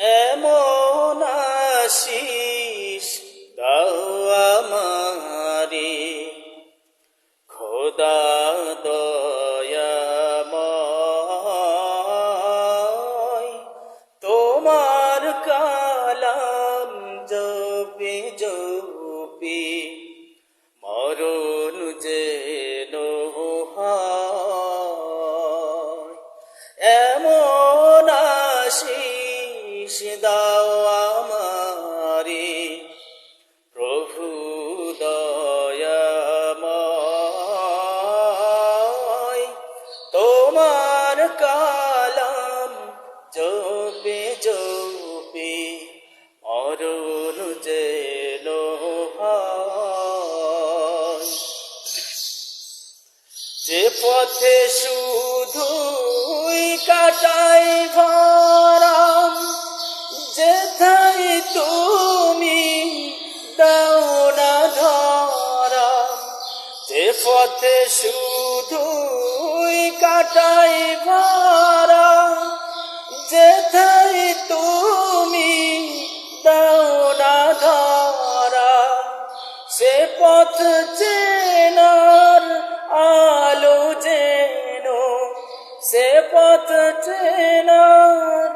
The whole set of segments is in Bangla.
এমন আশিস দাও আমারে খোদা দয়াময়, তোমার কালাম জপে জপে মরণ যেন হয়। এমন আশিস দাও আমারে প্রভু দয়াময়, তোমার কালাম জপে জপে মরণ যেন হয়। যে পথে শুধুই কাটাই ভরাম, যেথায় তুমি দাও না ধরা। যে পথে শুধুই কাটাই ভরাম, যেথায় তুমি দাও না ধরা। সে পথ চেনার আলো যেন, সে পথ চেনার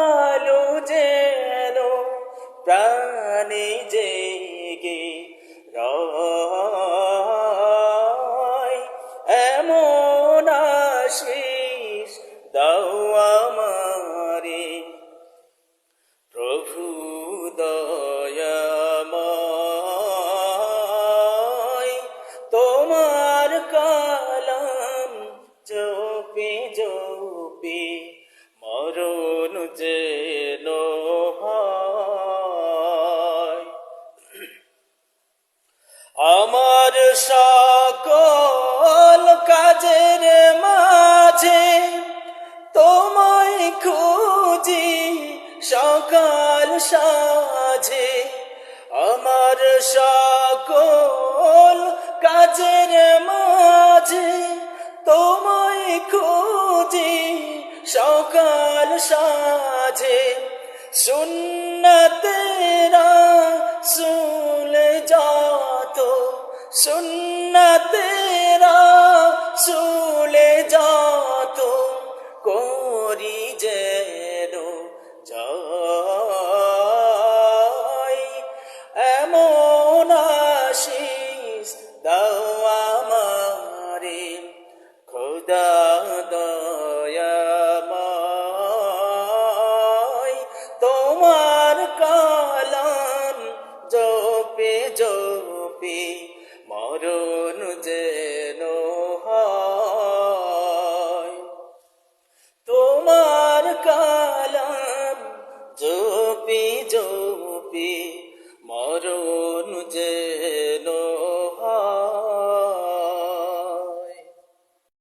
আলো যেন প্রাণে জেগে রয়। এমন আশিস দাও আমারে প্রভু দয়াময়, তোমার কালাম জপে জপে মরণ যেন হয়। আমার সকল কাজের মাঝে তোমায় খুঁজি সকাল সাঁঝে। আমার সকল কাজের মাঝে তোমায় খুঁজি সকাল সাঁঝে। সুন্নতেরা সুলে যত, সুন্নতেরা সুলে যত করি যেন জয়। এমন আশিস দাও আমারে খোদা দয়াময়, তোমার কালাম জপে জপে মরণ যেন হয়। তোমার কালাম জপে জপে মরণ যেন